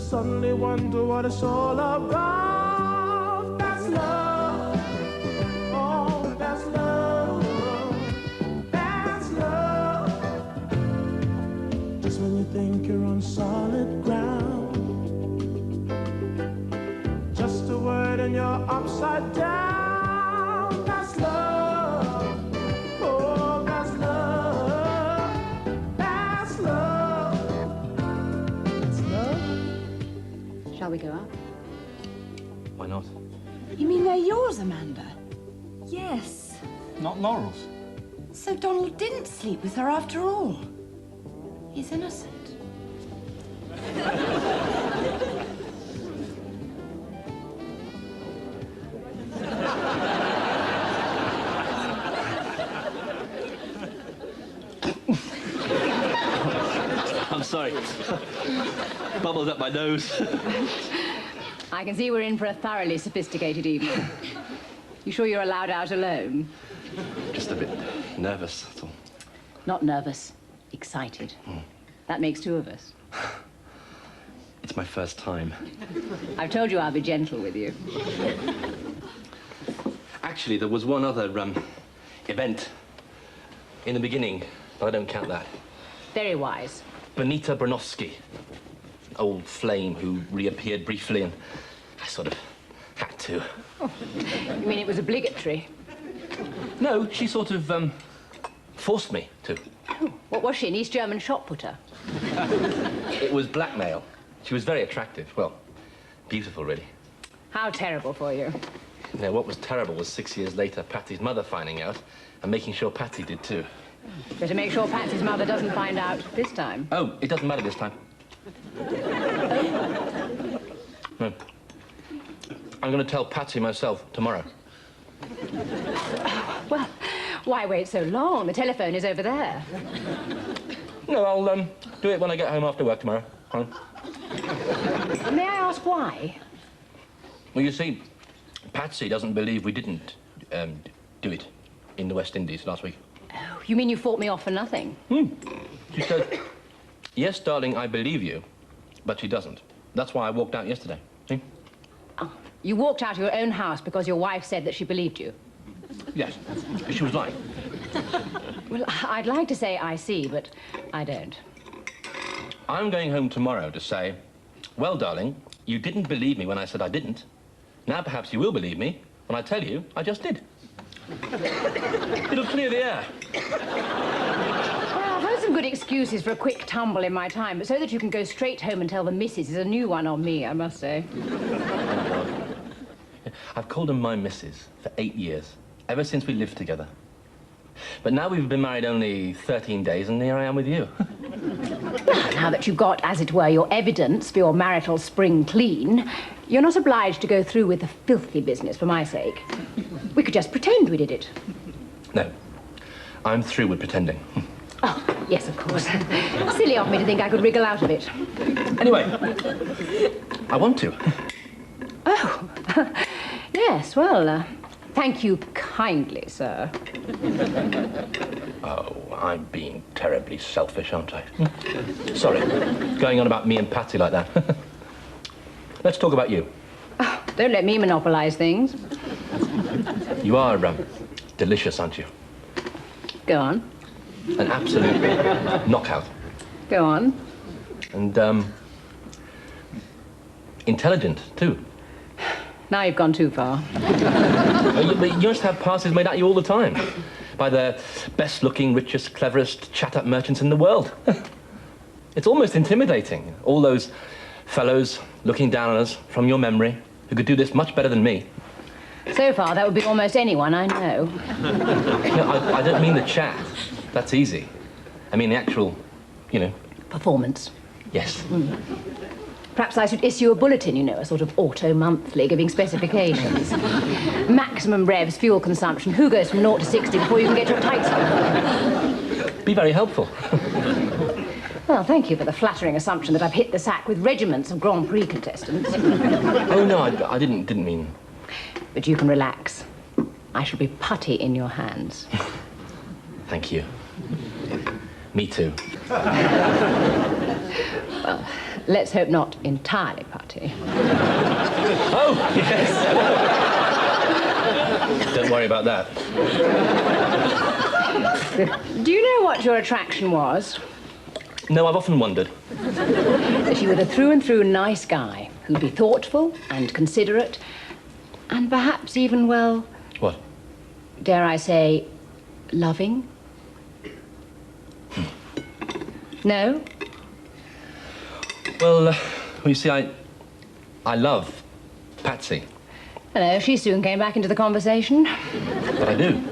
suddenly wonder what it's all about. That's love. Oh, that's love. That's love. Just when you think you're on solid ground, just a word and you're upside down. That's love. Oh, that's love. That's love. That's love. Shall we go up? Why not? You mean they're yours, Amanda? Yes. Not Laurel's. So Donald didn't sleep with her after all. He's innocent. I'm sorry. Bubbles up my nose. I can see we're in for a thoroughly sophisticated evening. You sure you're allowed out alone? Just a bit nervous, that's all. Not nervous, excited. That makes two of us. It's my first time. I've told you I'll be gentle with you. Actually, there was one other event in the beginning, but I don't count that. Very wise. Benita Bronowski, old flame who reappeared briefly, and I sort of had to. Oh, you mean it was obligatory? No, she sort of forced me to. Oh, what was she, an East German shot putter? It was blackmail. She was very attractive. Well, beautiful, really. How terrible for you. Now, what was terrible was 6 years later, Patsy's mother finding out and making sure Patsy did too. Better make sure Patsy's mother doesn't find out this time. Oh, it doesn't matter this time. No. I'm going to tell Patsy myself tomorrow. Well, why wait so long? The telephone is over there. No, I'll do it when I get home after work tomorrow. Fine. May I ask why? Well, you see, Patsy doesn't believe we didn't do it in the West Indies last week. Oh, you mean you fought me off for nothing? She said, yes, darling, I believe you, but she doesn't. That's why I walked out yesterday. See? Oh, you walked out of your own house because your wife said that she believed you? Yes, she was lying. Well, I'd like to say I see, but I don't. I'm going home tomorrow to say, well, darling, you didn't believe me when I said I didn't. Now perhaps you will believe me when I tell you I just did. It'll clear the air. Well, I've heard some good excuses for a quick tumble in my time, but so that you can go straight home and tell the missus is a new one on me, I must say. I've called her my missus for 8 years, ever since we lived together. But now we've been married only 13 days, and here I am with you. Now that you've got, as it were, your evidence for your marital spring clean, you're not obliged to go through with the filthy business for my sake. We could just pretend we did it. No, I'm through with pretending. Oh, yes, of course. Silly of me to think I could wriggle out of it. Anyway, I want to. Oh, yes, well, thank you kindly, sir. Oh, I'm being terribly selfish, aren't I? Sorry, going on about me and Patsy like that. Let's talk about you. Oh, don't let me monopolise things. You are delicious, aren't you? Go on. An absolute knockout. Go on. And, intelligent, too. Now you've gone too far. But you must have passes made at you all the time by the best-looking, richest, cleverest chat-up merchants in the world. It's almost intimidating, all those fellows looking down on us from your memory who could do this much better than me. So far, that would be almost anyone I know. No, I don't mean the chat. That's easy. I mean the actual, Performance. Yes. Perhaps I should issue a bulletin, a sort of auto-monthly giving specifications. Maximum revs, fuel consumption, who goes from 0 to 60 before you can get your tights on. Be very helpful. Well, thank you for the flattering assumption that I've hit the sack with regiments of Grand Prix contestants. Oh, no, I didn't mean... But you can relax. I shall be putty in your hands. Thank you. Me too. Well, Let's hope not entirely putty. Oh, yes. Don't worry about that. Do you know what your attraction was? No, I've often wondered. That you were the through-and-through nice guy who'd be thoughtful and considerate and perhaps even, well... What? Dare I say, loving? No? Well, you see, I love Patsy. Hello, she soon came back into the conversation. But I do.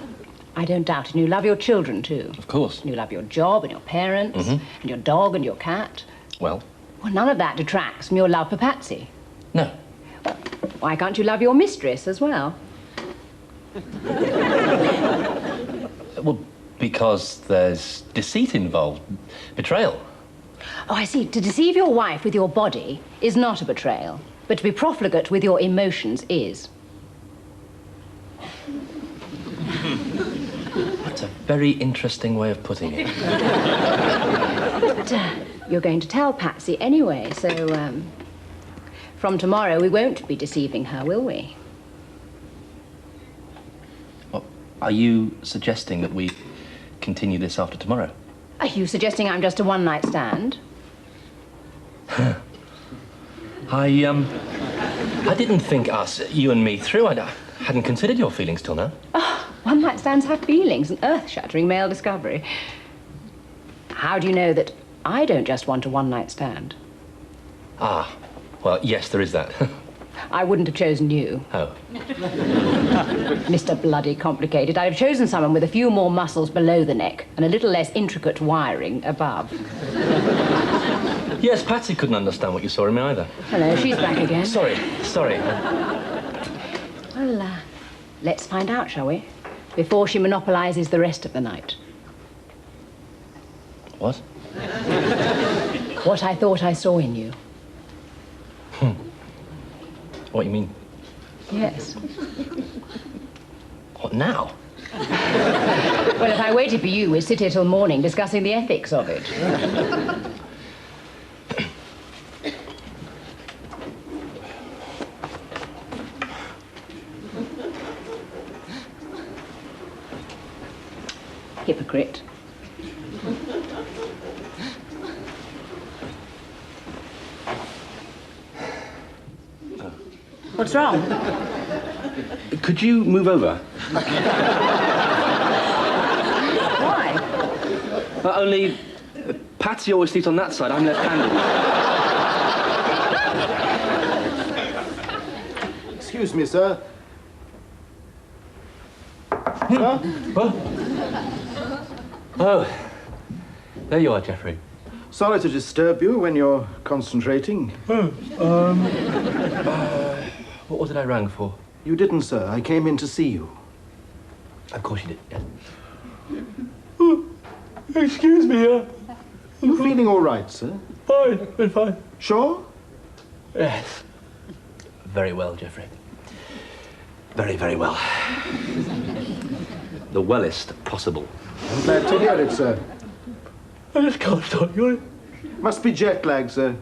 I don't doubt it. And you love your children, too. Of course. And you love your job and your parents and your dog and your cat. Well? Well, none of that detracts from your love for Patsy. No. Well, why can't you love your mistress as well? Well, because there's deceit involved. Betrayal. Oh, I see. To deceive your wife with your body is not a betrayal, but to be profligate with your emotions is. That's a very interesting way of putting it. But you're going to tell Patsy anyway, so from tomorrow we won't be deceiving her, will we? Well, are you suggesting that we continue this after tomorrow? Are you suggesting I'm just a one-night stand? I didn't think us, you and me, through. I hadn't considered your feelings till now. Oh, one-night stands have feelings, an earth-shattering male discovery. How do you know that I don't just want a one-night stand? Ah, well, yes, there is that. I wouldn't have chosen you. Oh. Mr. Bloody Complicated. I'd have chosen someone with a few more muscles below the neck and a little less intricate wiring above. Yes, Patsy couldn't understand what you saw in me either. Hello, she's back again. Sorry. Well, let's find out, shall we? Before she monopolizes the rest of the night. What? What I thought I saw in you. What, you mean? Yes. What, now? Well, if I waited for you, we'd sit here till morning discussing the ethics of it. Hypocrite. What's wrong? Could you move over? Why? Only Patsy always sleeps on that side. I'm left-handed. Excuse me, sir. Sir? What? Oh, there you are, Geoffrey. Sorry to disturb you when you're concentrating. What was it I rang for? You didn't, sir. I came in to see you. Of course you did, yes. Excuse me, You feeling all right, sir? fine, been fine. Sure? Yes. Very well, Geoffrey. Very, very well. The wellest possible. I'm glad to hear it, sir. I just can't stop yawning. Must be jet lag, sir.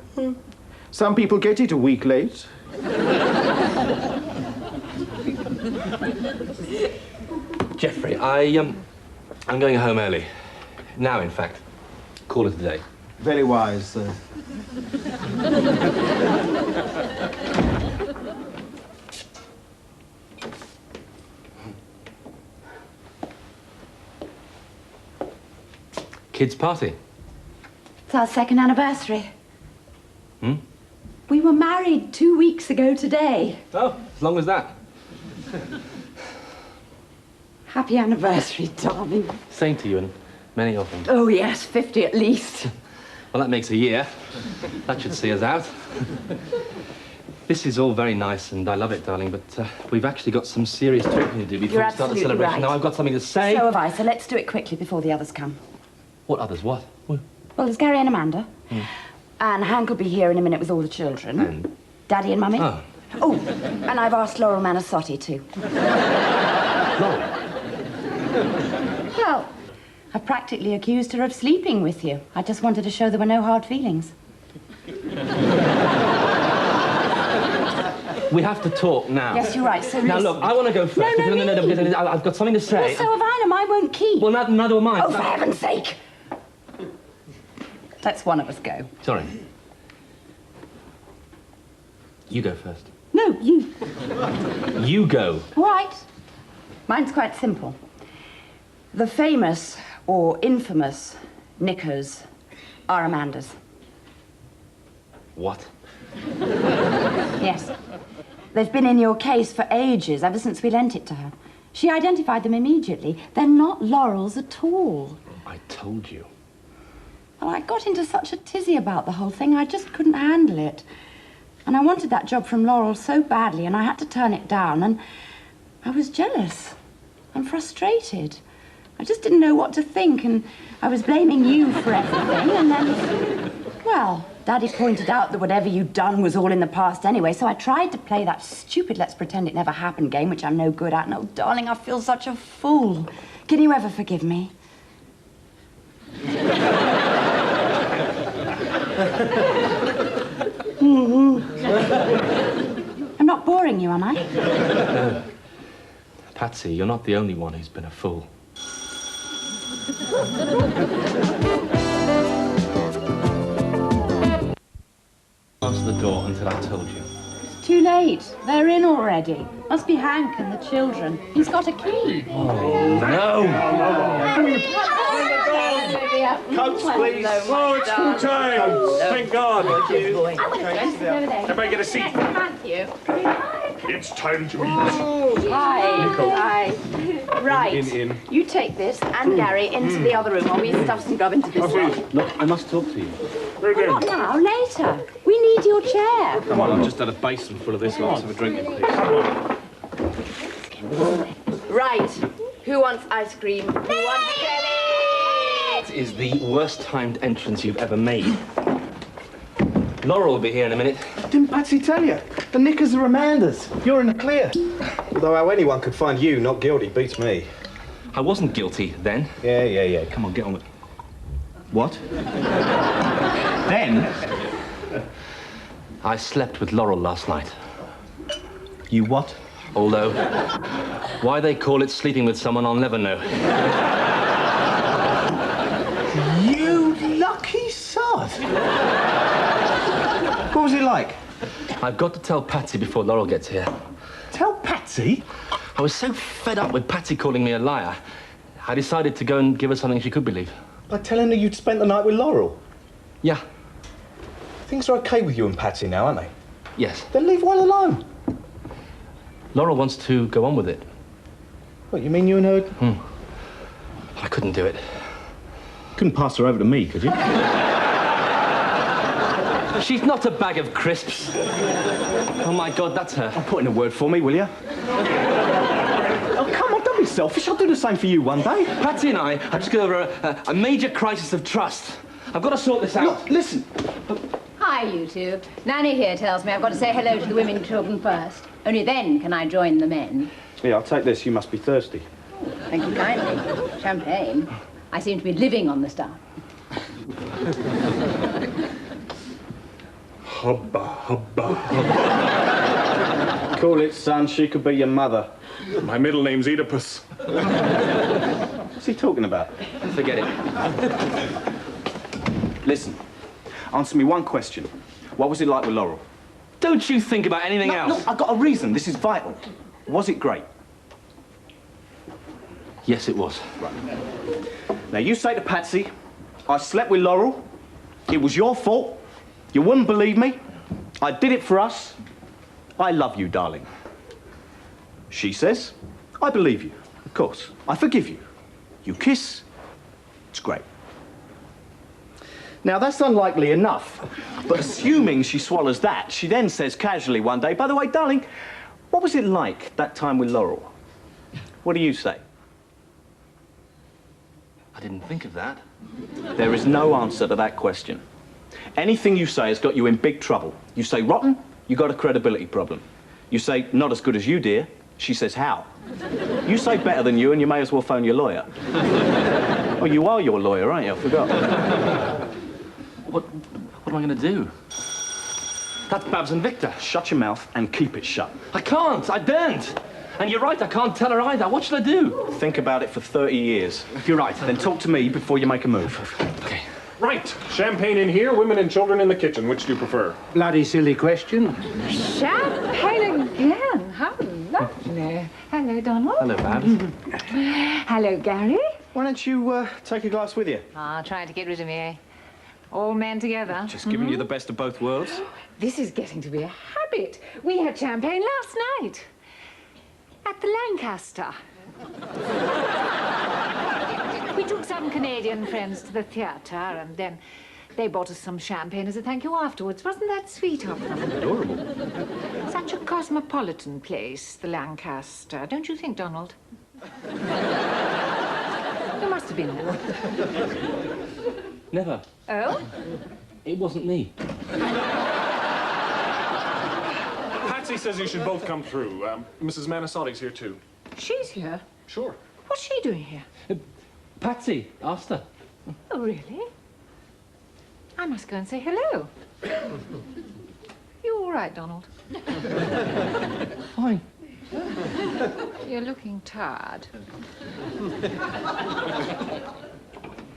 Some people get it a week late. Geoffrey, I'm going home early. Now, in fact. Call it a day. Very wise, sir. Kids' party. It's our second anniversary. Hmm? We were married 2 weeks ago today. Oh, as long as that. Happy anniversary, darling. Same to you and many of them. Oh, yes, 50 at least. Well, that makes a year. That should see us out. This is all very nice, and I love it, darling, but we've actually got some serious talking to do before You're we start the absolutely celebration. right. Now, I've got something to say. So have I, so let's do it quickly before the others come. What others? What? Well, there's Gary and Amanda. And Hank will be here in a minute with all the children. And? Daddy and Mummy. Oh. Oh, and I've asked Laurel Manasotti too. Laurel. Well, I practically accused her of sleeping with you. I just wanted to show there were no hard feelings. We have to talk now. Yes, you're right. So Now, listen. look, I want to go first. No, I've got something to say. Well, so have I, and I won't keep. Well, neither am I. Oh, for heaven's sake! Let's one of us go. Sorry. You go first. No, you. You go. All right. Mine's quite simple. The famous or infamous knickers are Amanda's. What? Yes. They've been in your case for ages, ever since we lent it to her. She identified them immediately. They're not Laurel's at all. I told you. Well, I got into such a tizzy about the whole thing, I just couldn't handle it. And I wanted that job from Laurel so badly, and I had to turn it down, and I was jealous and frustrated. I just didn't know what to think, and I was blaming you for everything, and then, well, Daddy pointed out that whatever you'd done was all in the past anyway, so I tried to play that stupid let's pretend it never happened game, which I'm no good at, and oh, darling, I feel such a fool. Can you ever forgive me? I'm not boring you, am I? No. Patsy, you're not the only one who's been a fool. Answer the door until I told you. It's too late. They're in already. Must be Hank and the children. He's got a key. Oh, no! Coats, please. Oh, it's full time. Thank God. Everybody get a seat. Matthew. It's time to eat. Hi. Right. In. You take this and Gary into the other room while we stuff some grub into this one. Look, I must talk to you. Not now, later. We need your chair. Come on, I've just had a basin full of this. Let's have a drink in peace. Right. Who wants ice cream? Who wants jelly? That is the worst timed entrance you've ever made. Laurel will be here in a minute. Didn't Patsy tell you? The knickers are Amanda's. You're in the clear. Although how anyone could find you not guilty beats me. I wasn't guilty then. Yeah. Come on, get on with it. What? Then? I slept with Laurel last night. You what? Although, why they call it sleeping with someone, I'll never know. You lucky sod! What was it like? I've got to tell Patsy before Laurel gets here. Tell Patsy? I was so fed up with Patsy calling me a liar, I decided to go and give her something she could believe. By telling her you'd spent the night with Laurel? Yeah. Things are okay with you and Patsy now, aren't they? Yes. Then leave well alone. Laurel wants to go on with it. What, you mean you and her... I couldn't do it. Couldn't pass her over to me, could you? She's not a bag of crisps. Oh, my God, that's her. Put in a word for me, will you? Oh, come on, don't be selfish. I'll do the same for you one day. Patsy and I have just got over a major crisis of trust. I've got to sort this out. Look, listen. Hi, you two. Nanny here tells me I've got to say hello to the women and children first. Only then can I join the men. Yeah, I'll take this. You must be thirsty. Thank you kindly. Champagne. I seem to be living on the stuff. Hubba. Call it, son. She could be your mother. My middle name's Oedipus. What's he talking about? Forget it. Listen, answer me one question. What was it like with Laurel? Don't you think about anything else. Look, I've got a reason. This is vital. Was it great? Yes, it was. Right. Now, you say to Patsy, I slept with Laurel. It was your fault. You wouldn't believe me. I did it for us. I love you, darling. She says, I believe you. Of course. I forgive you. You kiss. It's great. Now, that's unlikely enough. But assuming she swallows that, she then says casually one day, by the way, darling, what was it like that time with Laurel? What do you say? I didn't think of that. There is no answer to that question. Anything you say has got you in big trouble. You say rotten, you got a credibility problem. You say not as good as you, dear. She says how? You say better than you and you may as well phone your lawyer. Oh, you are your lawyer, aren't you? I forgot. What am I going to do? That's Babs and Victor. Shut your mouth and keep it shut. I can't. I daren't. And you're right, I can't tell her either. What should I do? Think about it for 30 years. If you're right, then talk to me before you make a move. Okay. Right. Champagne in here, women and children in the kitchen. Which do you prefer? Bloody silly question. Champagne again. How lovely. Hello, Donald. Hello, Babs. Hello, Gary. Why don't you take a glass with you? Ah, trying to get rid of me, eh? All men together. Just giving you the best of both worlds. This is getting to be a habit. We had champagne last night. At the Lancaster. We took some Canadian friends to the theatre, and then they bought us some champagne as a thank you afterwards. Wasn't that sweet of them? Adorable. Such a cosmopolitan place, the Lancaster. Don't you think, Donald? You must have been there. Never. Oh? It wasn't me. Patsy says you should both come through. Mrs. Manasotti's here too. She's here. Sure. What's she doing here? Patsy asked her. Oh, really? I must go and say hello. You all right, Donald? Fine. You're looking tired.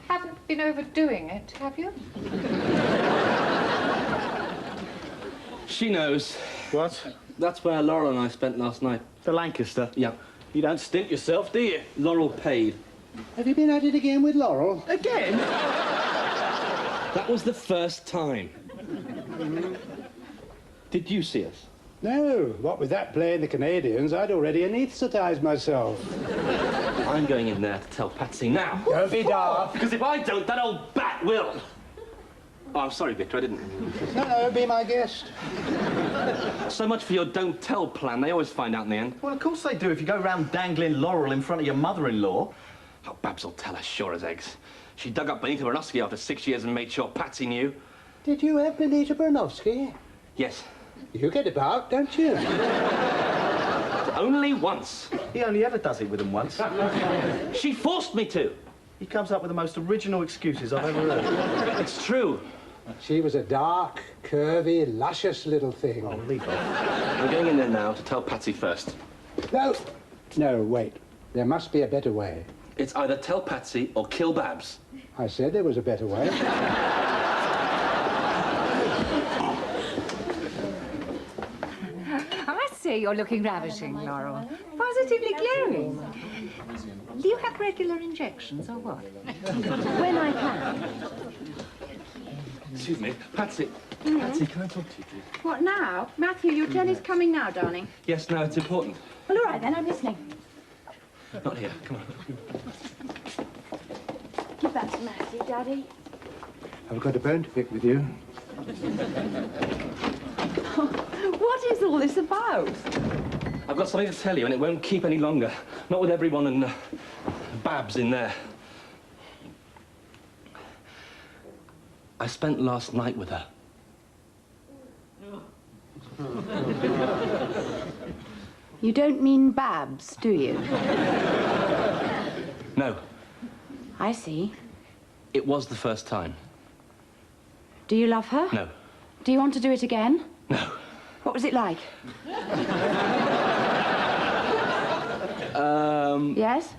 Haven't been overdoing it, have you? She knows. What? That's where Laurel and I spent last night. The Lancaster? Yeah. You don't stint yourself, do you? Laurel paid. Have you been at it again with Laurel? Again? That was the first time. Did you see us? No, what with that playing the Canadians, I'd already anaesthetised myself. I'm going in there to tell Patsy now. Don't be daft. Because if I don't, that old bat will. Oh, I'm sorry, Victor, I didn't. No, be my guest. So much for your don't tell plan. They always find out in the end. Well, of course they do if you go round dangling Laurel in front of your mother-in-law. Oh, Babs will tell her, sure as eggs. She dug up Benita Bronowski after 6 years and made sure Patsy knew. Did you have Benita Bronowski? Yes. You get about, don't you? Only once. He only ever does it with them once. She forced me to. He comes up with the most original excuses I've ever heard. It's true. She was a dark, curvy, luscious little thing. Oh, leave off. I'm going in there now to tell Patsy first. No. No, wait. There must be a better way. It's either tell Patsy or kill Babs. I said there was a better way. I must say you're looking ravishing, Laurel. Positively glowing. Do you have regular injections or what? When I can. Excuse me. Patsy. Patsy, can I talk to you, please? What now? Matthew, your Jenny's coming now, darling. Yes, no, it's important. Well, all right then, I'm listening. Not here. Come on. Give that to Matthew, Daddy. I've got a bone to pick with you. What is all this about? I've got something to tell you, and it won't keep any longer. Not with everyone and Babs in there. I spent last night with her. You don't mean Babs, do you? No, I see. it was the first time. Do you love her? No. Do you want to do it again? No. What was it like? Yes?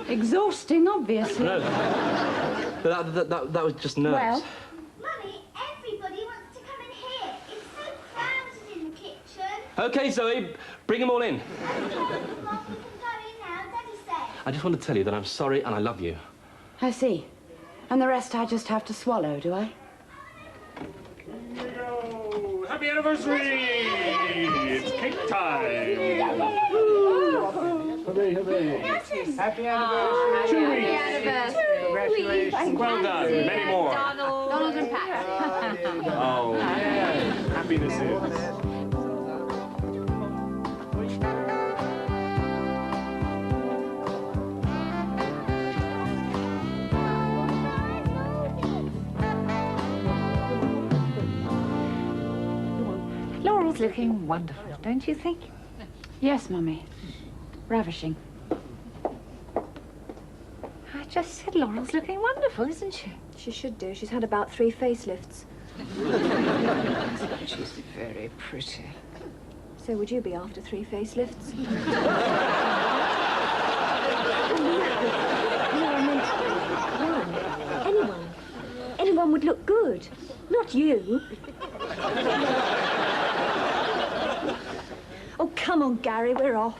Exhausting, obviously. No. That was just nerves. Well, Mummy, everybody wants to come in here. It's so crowded in the kitchen. Okay, Zoe, bring them all in. Okay, Mum, we can go in now. Daddy said. I just want to tell you that I'm sorry and I love you. I see. And the rest I just have to swallow, do I? Here we go. Happy anniversary! It's cake time. Hooray, hooray. Happy anniversary. 2 weeks. Congratulations. Well done. Many more. Donald and Pat. Oh, happiness is. Laurel's looking wonderful, don't you think? Yes, Mummy. Ravishing. I just said Laurel's looking wonderful, isn't she? She should do. She's had about 3 facelifts. She's very pretty. So would you be after 3 facelifts? No, I meant one. Anyone would look good. Not you. Oh, come on, Gary, we're off.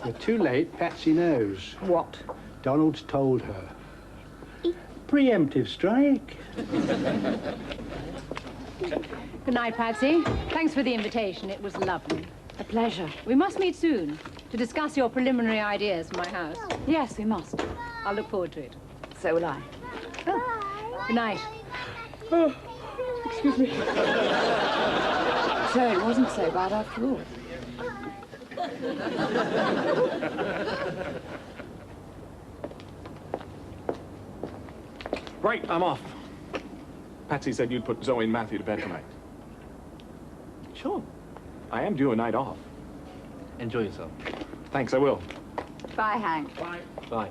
You're too late. Patsy knows. What? Donald's told her. Preemptive strike. Good night, Patsy. Thanks for the invitation. It was lovely. A pleasure. We must meet soon to discuss your preliminary ideas for my house. Yes, we must. I'll look forward to it. So will I. Oh. Good night. Oh, excuse me. So it wasn't so bad after all. Right, I'm off. Patsy said you'd put Zoe and Matthew to bed tonight. Sure. I am due a night off. Enjoy yourself. Thanks, I will. Bye, Hank. Bye. Bye.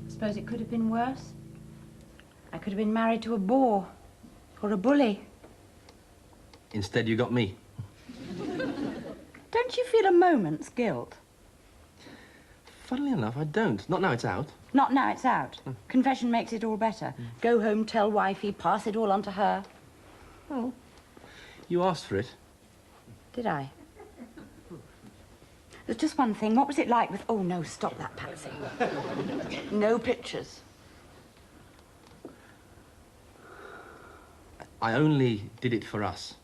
Suppose it could have been worse. I could have been married to a bore or a bully. Instead, you got me. Don't you feel a moment's guilt? Funnily enough, I don't. Not now it's out. Not now it's out. Confession makes it all better. Go home, tell wifey, pass it all on to her. Oh. You asked for it. Did I? There's just one thing. What was it like with... Oh, no, stop that, Patsy. No pictures. I only did it for us.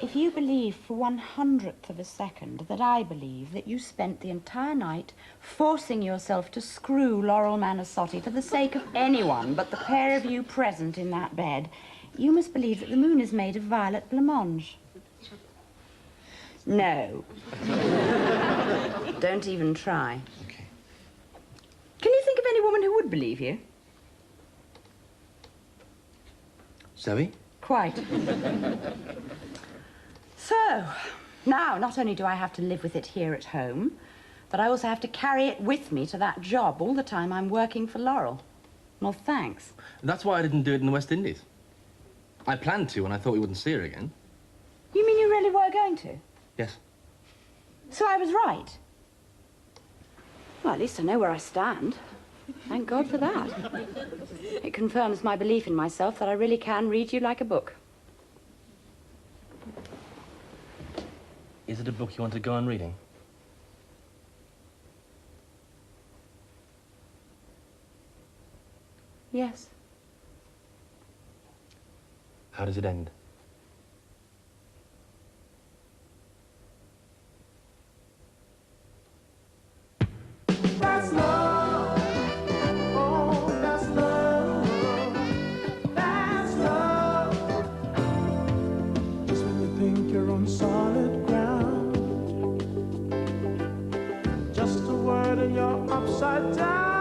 If you believe for 1/100th of a second that I believe that you spent the entire night forcing yourself to screw Laurel Manasotti for the sake of anyone but the pair of you present in that bed, you must believe that the moon is made of violet blancmange. No. Don't even try. Okay. Can you think of any woman who would believe you? Zoe? Quite. So, now, not only do I have to live with it here at home, but I also have to carry it with me to that job all the time I'm working for Laurel. Well, thanks. That's why I didn't do it in the West Indies. I planned to, and I thought we wouldn't see her again. You mean you really were going to? Yes. So I was right? Well, at least I know where I stand. Thank God for that. It confirms my belief in myself that I really can read you like a book. Is it a book you want to go on reading? Yes. How does it end? That's love. Oh, that's love. That's love. Just when you think you're on solid ground, just a word and you're upside down.